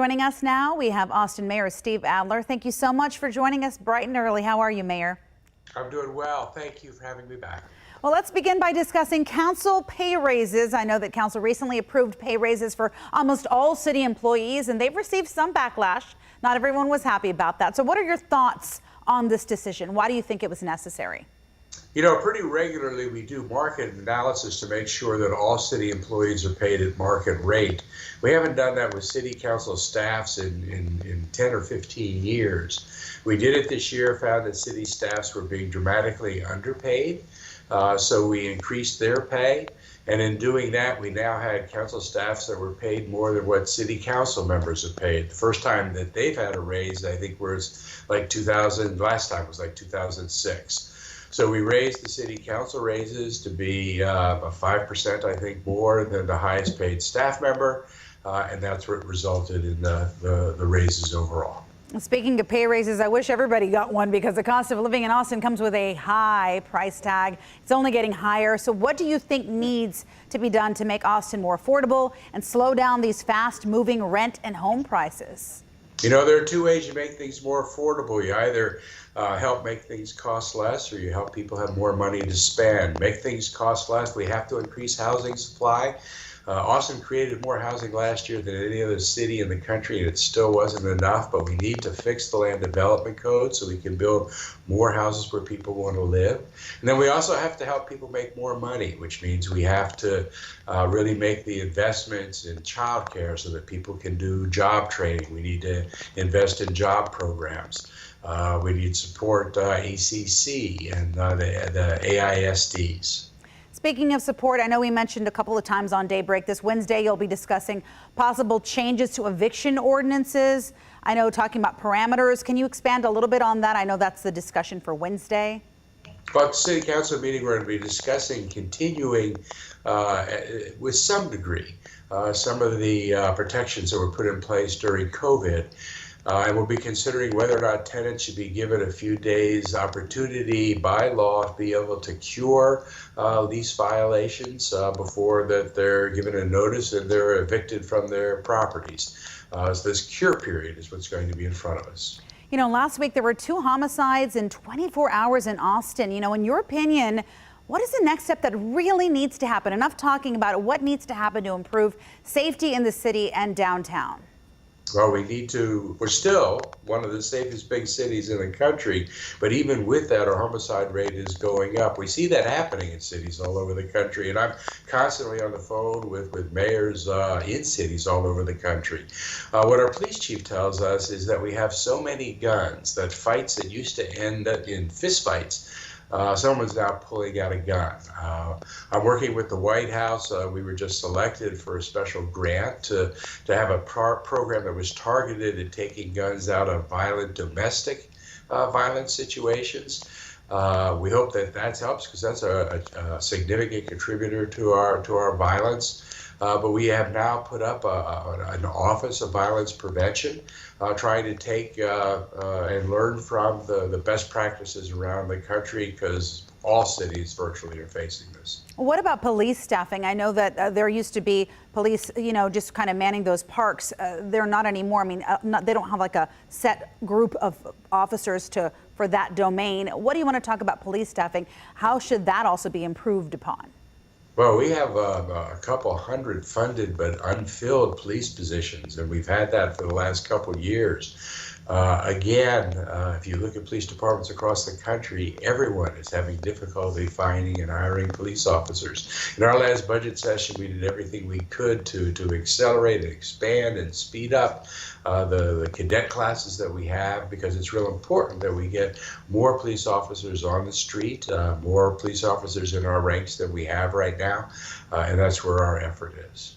Joining us now, we have Austin Mayor Steve Adler. Thank you so much for joining us bright and early. How are you, Mayor? I'm doing well. Thank you for having me back. Well, let's begin by discussing council pay raises. I know that council recently approved pay raises for almost all city employees, and they've received some backlash. Not everyone was happy about that. So what are your thoughts on this decision? Why do you think it was necessary? You know, pretty regularly we do market analysis to make sure that all city employees are paid at market rate. We haven't done that with city council staffs in 10 or 15 years. We did it this year, found that city staffs were being dramatically underpaid, so we increased their pay. And in doing that, we now had council staffs that were paid more than what city council members have paid. The first time that they've had a raise, I think, was like 2000. Last time was like 2006. So we raised the city council raises to be 5%, I think, more than the highest paid staff member, and that's what resulted in the raises overall. Speaking of pay raises, I wish everybody got one because the cost of living in Austin comes with a high price tag. It's only getting higher. So what do you think needs to be done to make Austin more affordable and slow down these fast-moving rent and home prices? You know, there are two ways you make things more affordable. You either help make things cost less, or you help people have more money to spend. Make things cost less, we have to increase housing supply. Austin created more housing last year than any other city in the country, and it still wasn't enough, but we need to fix the land development code so we can build more houses where people want to live. And then we also have to help people make more money, which means we have to really make the investments in childcare so that people can do job training. We need to invest in job programs. We need to support ACC and the AISDs. Speaking of support, I know we mentioned a couple of times on Daybreak this Wednesday you'll be discussing possible changes to eviction ordinances. I know talking about parameters. Can you expand a little bit on that? I know that's the discussion for Wednesday. Well, at the City Council meeting, we're going to be discussing continuing with some degree some of the protections that were put in place during COVID. And we'll be considering whether or not tenants should be given a few days opportunity by law to be able to cure lease violations before that they're given a notice and they're evicted from their properties. So this cure period is what's going to be in front of us. You know, last week there were 2 homicides in 24 hours in Austin. You know, in your opinion, what is the next step that really needs to happen? Enough talking about it. What needs to happen to improve safety in the city and downtown? Well, we're still one of the safest big cities in the country, but even with that, our homicide rate is going up. We see that happening in cities all over the country, and I'm constantly on the phone with mayors in cities all over the country. What our police chief tells us is that we have so many guns that fights that used to end in fistfights, someone's now pulling out a gun. I'm working with the White House. We were just selected for a special grant to have a program that was targeted at taking guns out of violent domestic violence situations. We hope that helps because that's a significant contributor to our violence. But we have now put up an Office of Violence Prevention, trying to take and learn from the best practices around the country because all cities virtually are facing this. What about police staffing? I know that there used to be police, you know, just kind of manning those parks. They're not anymore. I mean, they don't have like a set group of officers for that domain. What do you want to talk about police staffing? How should that also be improved upon? Well, we have a couple hundred funded but unfilled police positions, and we've had that for the last couple of years. Again, if you look at police departments across the country, everyone is having difficulty finding and hiring police officers. In our last budget session, we did everything we could to accelerate and expand and speed up the cadet classes that we have, because it's real important that we get more police officers on the street, more police officers in our ranks than we have right now, and that's where our effort is.